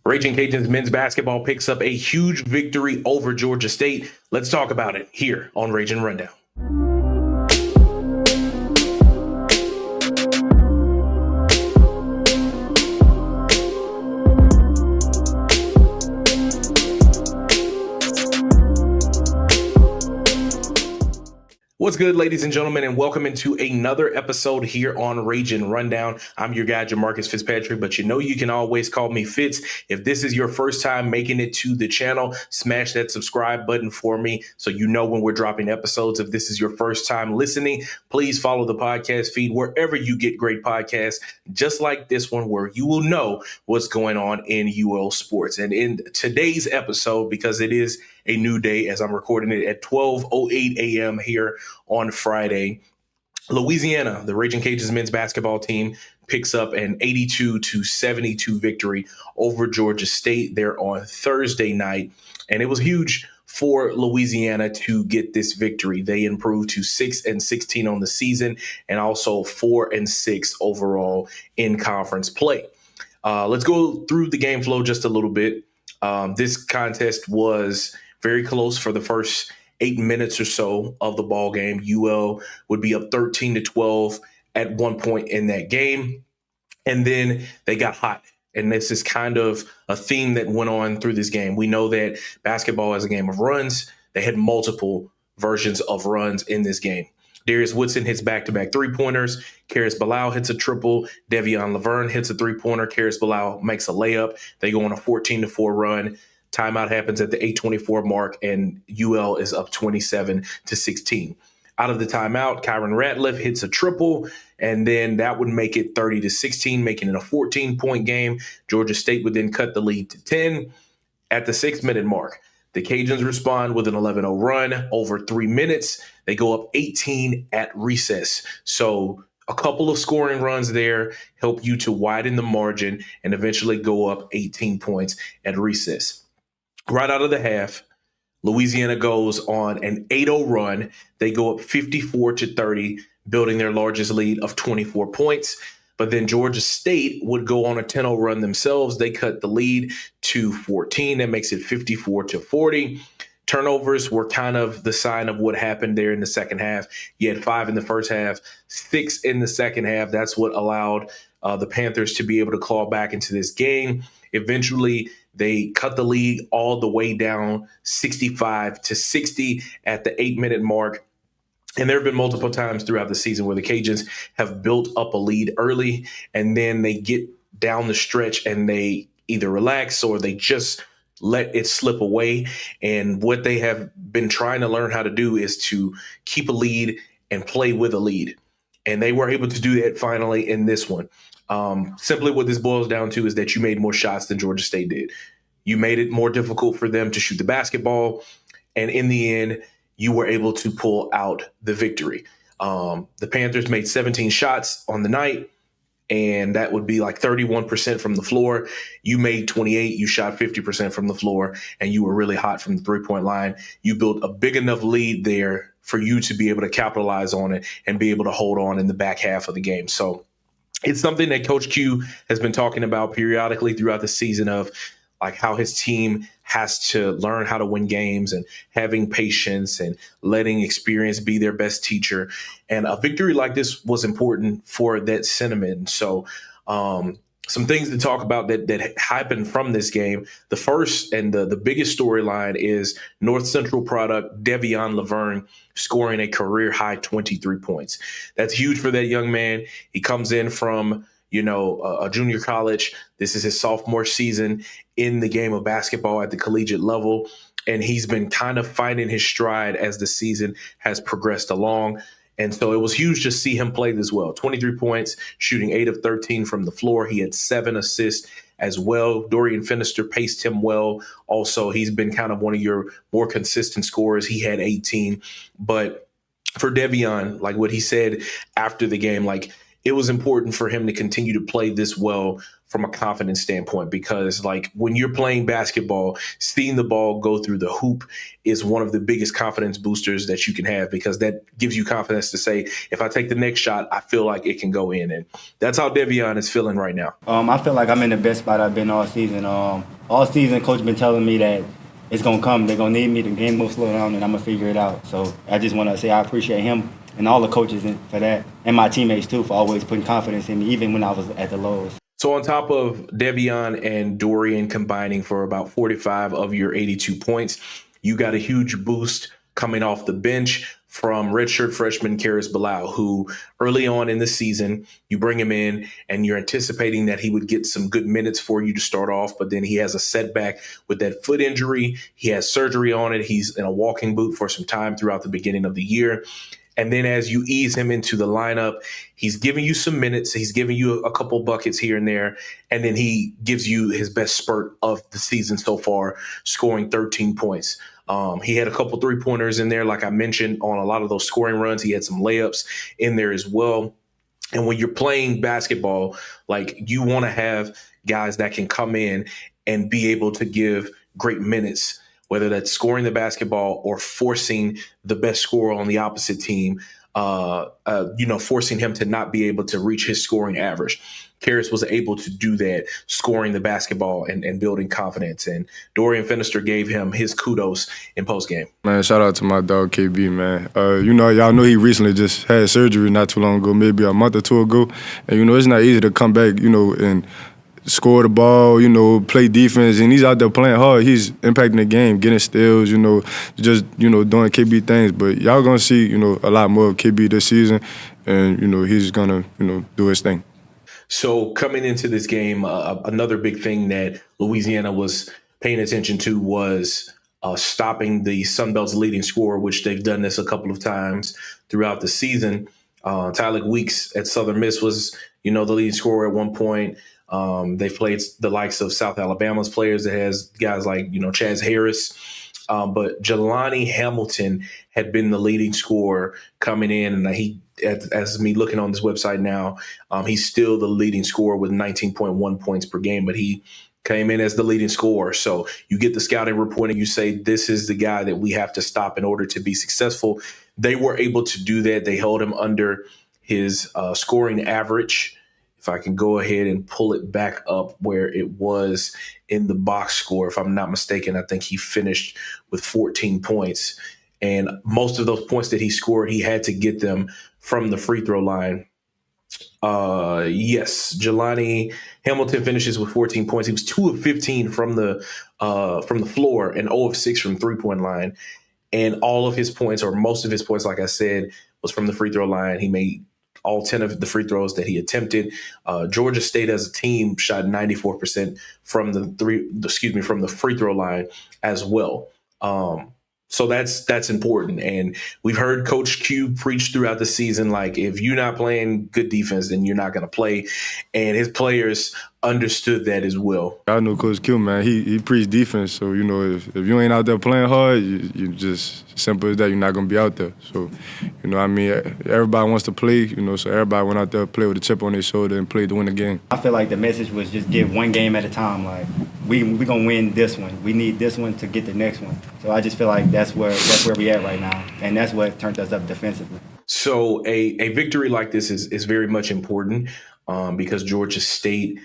Ragin Cajuns men's basketball picks up a huge victory over Georgia State. Let's talk about it here on Ragin Rundown. What's good, ladies and gentlemen, and welcome into another episode here on Ragin Rundown. I'm your guy, Jamarcus Fitzpatrick, but you know you can always call me Fitz. If this is your first time making it to the channel, smash that subscribe button for me so you know when we're dropping episodes. If this is your first time listening, please follow the podcast feed wherever you get great podcasts, just like this one, where you will know what's going on in UL sports. And in today's episode, because it is a new day as I'm recording it at 12:08 a.m. here on Friday, Louisiana, the Ragin Cajuns men's basketball team, picks up an 82-72 victory over Georgia State there on Thursday night. And it was huge for Louisiana to get this victory. They improved to 6-16 on the season and also 4-6 overall in conference play. Let's go through the game flow just a little bit. This contest was very close for the first 8 minutes or so of the ball game. UL would be up 13-12 at one point in that game. And then they got hot. And this is kind of a theme that went on through this game. We know that basketball is a game of runs. They had multiple versions of runs in this game. Darius Woodson hits back-to-back three-pointers. Karis Bilal hits a triple. De'Vion Lavergne hits a three-pointer. Karis Bilal makes a layup. They go on a 14-4 run. Timeout happens at the 8:24 mark, and UL is up 27-16. Out of the timeout, Kyron Ratliff hits a triple, and then that would make it 30-16, making it a 14-point game. Georgia State would then cut the lead to 10 at the 6-minute mark. The Cajuns respond with an 11-0 run over 3 minutes. They go up 18 at recess. So a couple of scoring runs there help you to widen the margin and eventually go up 18 points at recess. Right out of the half, Louisiana goes on an 8-0 run. They go up 54-30, building their largest lead of 24 points. But then Georgia State would go on a 10-0 run themselves. They cut the lead to 14. That makes it 54-40. Turnovers were kind of the sign of what happened there in the second half. You had 5 in the first half, 6 in the second half. That's what allowed the Panthers to be able to claw back into this game. Eventually, they cut the lead all the way down 65-60 at the 8-minute mark. And there have been multiple times throughout the season where the Cajuns have built up a lead early, and then they get down the stretch and they either relax or they just let it slip away. And what they have been trying to learn how to do is to keep a lead and play with a lead. And they were able to do that finally in this one. Simply what this boils down to is that you made more shots than Georgia State did. You made it more difficult for them to shoot the basketball. And in the end, you were able to pull out the victory. The Panthers made 17 shots on the night, and that would be like 31% from the floor. You made 28. You shot 50% from the floor, and you were really hot from the three-point line. You built a big enough lead there for you to be able to capitalize on it and be able to hold on in the back half of the game. So it's something that Coach Q has been talking about periodically throughout the season, of like how his team has to learn how to win games and having patience and letting experience be their best teacher. And a victory like this was important for that sentiment. So some things to talk about that happened from this game. The first and the biggest storyline is North Central product De'Vion Lavergne scoring a career-high 23 points. That's huge for that young man. He comes in from a junior college. This is his sophomore season in the game of basketball at the collegiate level, and he's been kind of finding his stride as the season has progressed along. And so it was huge to see him play this well. 23 points, shooting 8 of 13 from the floor. He had 7 assists as well. Dorian Finister paced him well. Also, he's been kind of one of your more consistent scorers. He had 18. But for De'Vion, like what he said after the game, like it was important for him to continue to play this well from a confidence standpoint, because like when you're playing basketball, seeing the ball go through the hoop is one of the biggest confidence boosters that you can have, because that gives you confidence to say, if I take the next shot, I feel like it can go in. And that's how De'Vion is feeling right now. I feel like I'm in the best spot I've been all season. all season, coach been telling me that it's gonna come. They're gonna need me. The game will slow down, and I'm gonna figure it out. So I just want to say I appreciate him and all the coaches for that, and my teammates too for always putting confidence in me, even when I was at the lowest. So on top of De'Vion and Dorian combining for about 45 of your 82 points, you got a huge boost coming off the bench from redshirt freshman Karis Bilal, who early on in the season, you bring him in and you're anticipating that he would get some good minutes for you to start off, but then he has a setback with that foot injury. He has surgery on it. He's in a walking boot for some time throughout the beginning of the year. And then as you ease him into the lineup, he's giving you some minutes. He's giving you a couple buckets here and there. And then he gives you his best spurt of the season so far, scoring 13 points. He had a couple 3-pointers in there, like I mentioned, on a lot of those scoring runs. He had some layups in there as well. And when you're playing basketball, like you want to have guys that can come in and be able to give great minutes, whether that's scoring the basketball or forcing the best scorer on the opposite team, forcing him to not be able to reach his scoring average. Karis was able to do that, scoring the basketball and building confidence. And Dorian Finister gave him his kudos in postgame. Man, shout out to my dog KB, man. Y'all know he recently just had surgery not too long ago, maybe a month or two ago. And, it's not easy to come back, and score the ball, play defense, and he's out there playing hard. He's impacting the game, getting steals, just, doing KB things. But y'all gonna see, a lot more of KB this season, and, he's gonna, do his thing. So coming into this game, another big thing that Louisiana was paying attention to was stopping the Sun Belt's leading scorer, which they've done this a couple of times throughout the season. Tyler Weeks at Southern Miss was, the leading scorer at one point. They've played the likes of South Alabama's players that has guys like, Chaz Harris. But Jelani Hamilton had been the leading scorer coming in, and as me looking on this website now, he's still the leading scorer with 19.1 points per game, but he came in as the leading scorer. So you get the scouting report and you say, this is the guy that we have to stop in order to be successful. They were able to do that. They held him under his scoring average. If I can go ahead and pull it back up where it was in the box score, if I'm not mistaken, I think he finished with 14 points. And most of those points that he scored, he had to get them from the free throw line. Yes, Jelani Hamilton finishes with 14 points. He was 2 of 15 from the floor and 0 of 6 from 3-point line. And all of his points, or most of his points, like I said, was from the free throw line. He made all 10 of the free throws that he attempted. Georgia State as a team shot 94% from the free throw line as well. So that's important. And we've heard Coach Q preach throughout the season, like, if you're not playing good defense, then you're not going to play. And his players understood that as well. I know Coach Q, man. He preached defense. So, if you ain't out there playing hard, you just, simple as that, you're not going to be out there. So, everybody wants to play, so everybody went out there, play with a chip on their shoulder and played to win the game. I feel like the message was just get one game at a time. Like, we going to win this one. We need this one to get the next one. So I just feel like that's where we at right now. And that's what turned us up defensively. So a victory like this is very much important because Georgia State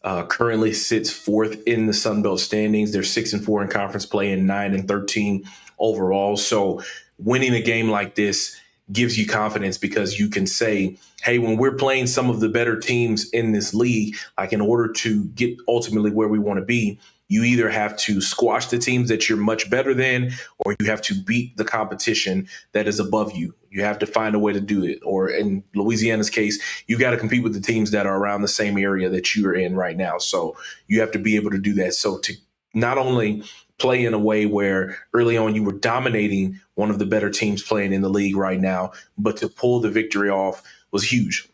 currently sits 4th in the Sun Belt standings. They're 6-4 in conference play and 9-13 overall. So winning a game like this gives you confidence because you can say, hey, when we're playing some of the better teams in this league, like, in order to get ultimately where we want to be, you either have to squash the teams that you're much better than, or you have to beat the competition that is above you. You have to find a way to do it. Or in Louisiana's case, you got to compete with the teams that are around the same area that you're in right now. So you have to be able to do that. So to not only play in a way where early on you were dominating one of the better teams playing in the league right now, but to pull the victory off was huge.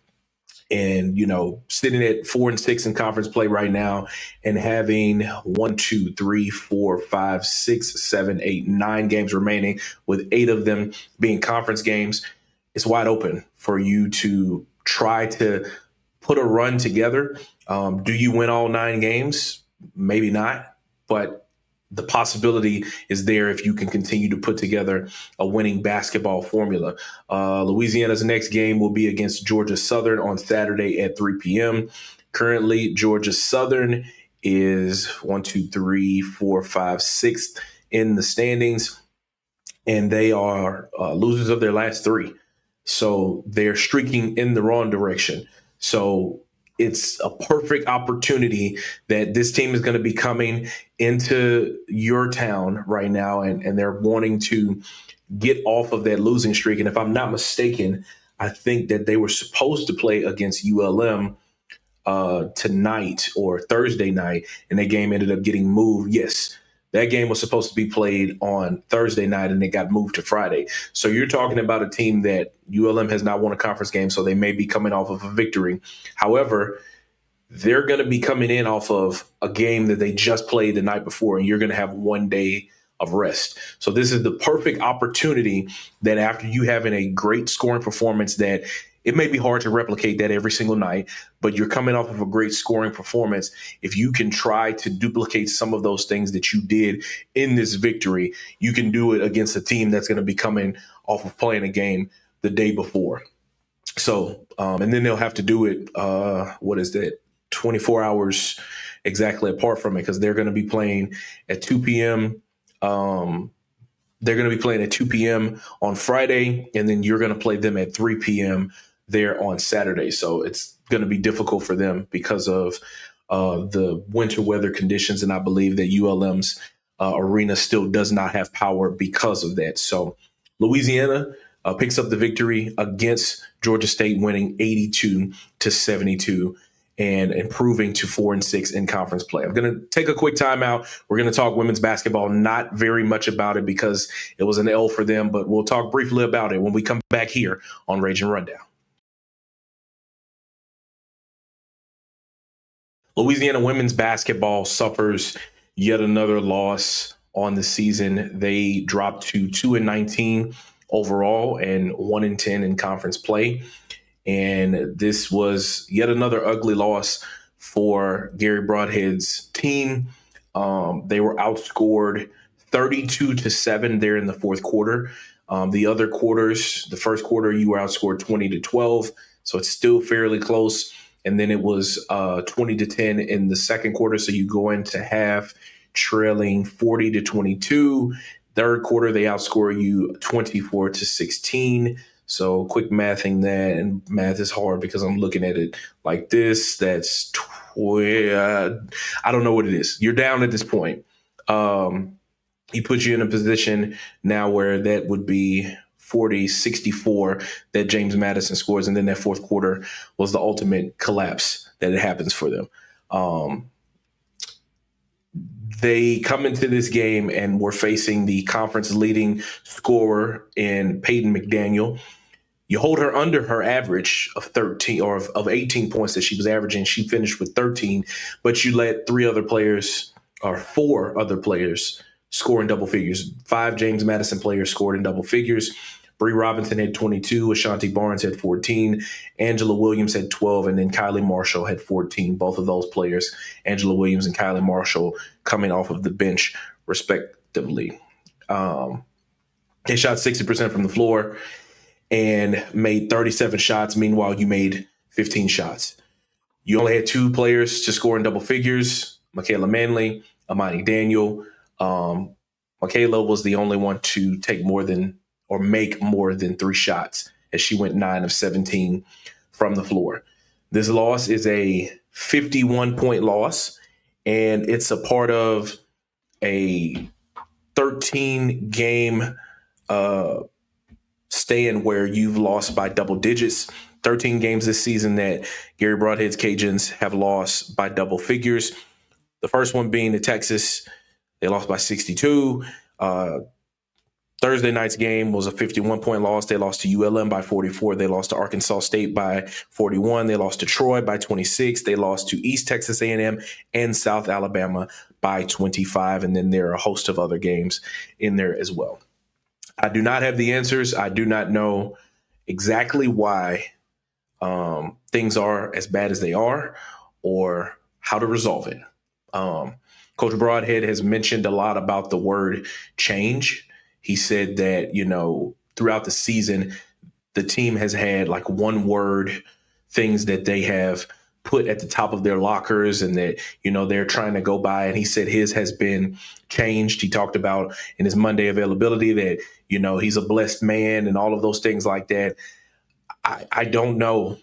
And, sitting at 4-6 in conference play right now and having 1, 2, 3, 4, 5, 6, 7, 8, 9 games remaining, with 8 of them being conference games, it's wide open for you to try to put a run together. Do you win all 9 games? Maybe not, but the possibility is there if you can continue to put together a winning basketball formula. Louisiana's next game will be against Georgia Southern on Saturday at 3 p.m. Currently, Georgia Southern is 1, 2, 3, 4, 5, 6th in the standings, and they are losers of their last 3. So they're streaking in the wrong direction. So it's a perfect opportunity that this team is going to be coming into your town right now, and they're wanting to get off of that losing streak. And if I'm not mistaken, I think that they were supposed to play against ULM tonight or Thursday night, and that game ended up getting moved. Yes, that game was supposed to be played on Thursday night, and it got moved to Friday. So you're talking about a team that ULM has not won a conference game, so they may be coming off of a victory. However, they're going to be coming in off of a game that they just played the night before, and you're going to have one day of rest. So this is the perfect opportunity that after you having a great scoring performance, that it may be hard to replicate that every single night, but you're coming off of a great scoring performance. If you can try to duplicate some of those things that you did in this victory, you can do it against a team that's going to be coming off of playing a game the day before. So, and then they'll have to do it, 24 hours exactly apart from it, because they're going to be playing at 2 p.m. They're going to be playing at 2 p.m. on Friday, and then you're going to play them at 3 p.m. there on Saturday. So it's going to be difficult for them because of the winter weather conditions, and I believe that ULM's arena still does not have power because of that. So Louisiana picks up the victory against Georgia State, winning 82-72. And improving to 4-6 in conference play. I'm going to take a quick timeout. We're going to talk women's basketball, not very much about it because it was an L for them, but we'll talk briefly about it when we come back here on Ragin Rundown. Louisiana women's basketball suffers yet another loss on the season. They dropped to 2-19 overall and 1-10 in conference play. And this was yet another ugly loss for Gary Broadhead's team. They were outscored 32-7 there in the fourth quarter. The other quarters, the first quarter, you were outscored 20-12. So it's still fairly close. And then it was 20-10 in the second quarter. So you go into half trailing 40-22. Third quarter, they outscore you 24-16. So quick mathing that, and math is hard because I'm looking at it like this. That's I don't know what it is. You're down at this point. He puts you in a position now where that would be 40-64 that James Madison scores. And then that fourth quarter was the ultimate collapse that it happens for them. They come into this game and were facing the conference leading scorer in Peyton McDaniel. You hold her under her average of 13 or of 18 points that she was averaging. She finished with 13, but you let four other players score in double figures. 5 James Madison players scored in double figures. Bree Robinson had 22, Ashanti Barnes had 14, Angela Williams had 12, and then Kylie Marshall had 14. Both of those players, Angela Williams and Kylie Marshall, coming off of the bench respectively. They shot 60% from the floor and made 37 shots. Meanwhile, you made 15 shots. You only had 2 players to score in double figures, Michaela Manley, Amani Daniel. Michaela was the only one to take make more than 3 shots, as she went 9 of 17 from the floor. This loss is a 51-point loss, and it's a part of a 13-game stand where you've lost by double digits. 13 games this season that Gary Broadhead's Cajuns have lost by double figures. The first one being to Texas. They lost by 62. Thursday night's game was a 51-point loss. They lost to ULM by 44. They lost to Arkansas State by 41. They lost to Troy by 26. They lost to East Texas A&M and South Alabama by 25. And then there are a host of other games in there as well. I do not have the answers. I do not know exactly why things are as bad as they are or how to resolve it. Coach Broadhead has mentioned a lot about the word change. He said that, throughout the season, the team has had like one word things that they have put at the top of their lockers and that, they're trying to go by. And he said his has been changed. He talked about in his Monday availability that, he's a blessed man and all of those things like that. I don't know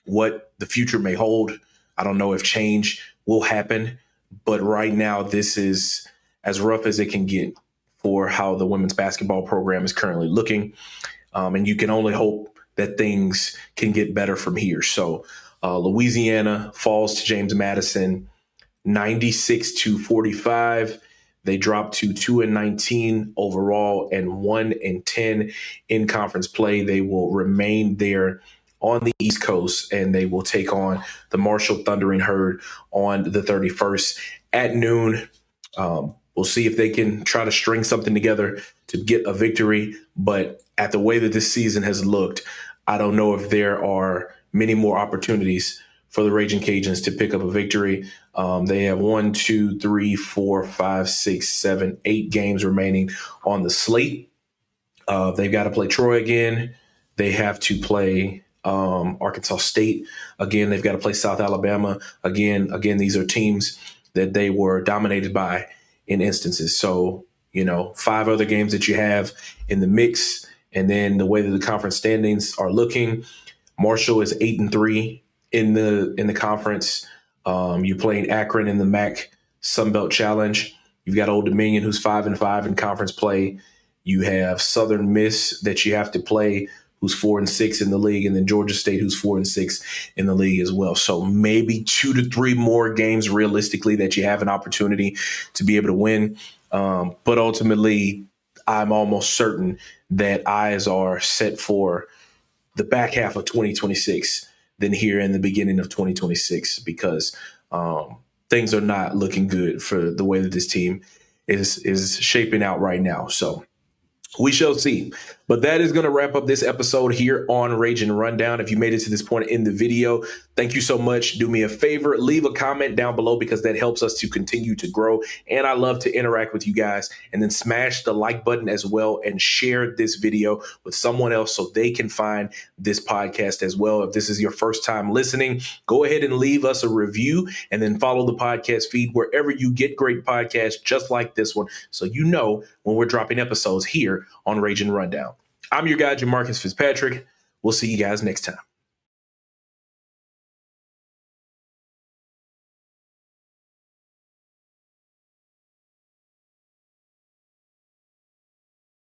what the future may hold. I don't know if change will happen, but right now this is as rough as it can get for how the women's basketball program is currently looking. And you can only hope that things can get better from here. So Louisiana falls to James Madison 96-45. They dropped to 2-19 overall and 1-10 in conference play. They will remain there on the East Coast, and they will take on the Marshall Thundering Herd on the 31st at noon. We'll see if they can try to string something together to get a victory. But at the way that this season has looked, I don't know if there are many more opportunities for the Ragin Cajuns to pick up a victory. They have 8 games remaining on the slate. They've got to play Troy again. They have to play Arkansas State again. They've got to play South Alabama again. These are teams that they were dominated by in instances. So, 5 other games that you have in the mix. And then the way that the conference standings are looking, Marshall is 8-3 in the conference. You're playing Akron in the MAC Sunbelt Challenge. You've got Old Dominion, who's 5-5 in conference play. You have Southern Miss that you have to play, who's 4-6 in the league, and then Georgia State, who's 4-6 in the league as well. So maybe 2 to 3 more games realistically that you have an opportunity to be able to win. But ultimately, I'm almost certain that eyes are set for the back half of 2026 than here in the beginning of 2026, because things are not looking good for the way that this team is shaping out right now. So we shall see. But that is going to wrap up this episode here on Ragin Rundown. If you made it to this point in the video, thank you so much. Do me a favor, leave a comment down below, because that helps us to continue to grow. And I love to interact with you guys. And then smash the like button as well and share this video with someone else so they can find this podcast as well. If this is your first time listening, go ahead and leave us a review and then follow the podcast feed wherever you get great podcasts just like this one, so you know when we're dropping episodes here on Ragin Rundown. I'm your guy, Jamarcus Fitzpatrick. We'll see you guys next time.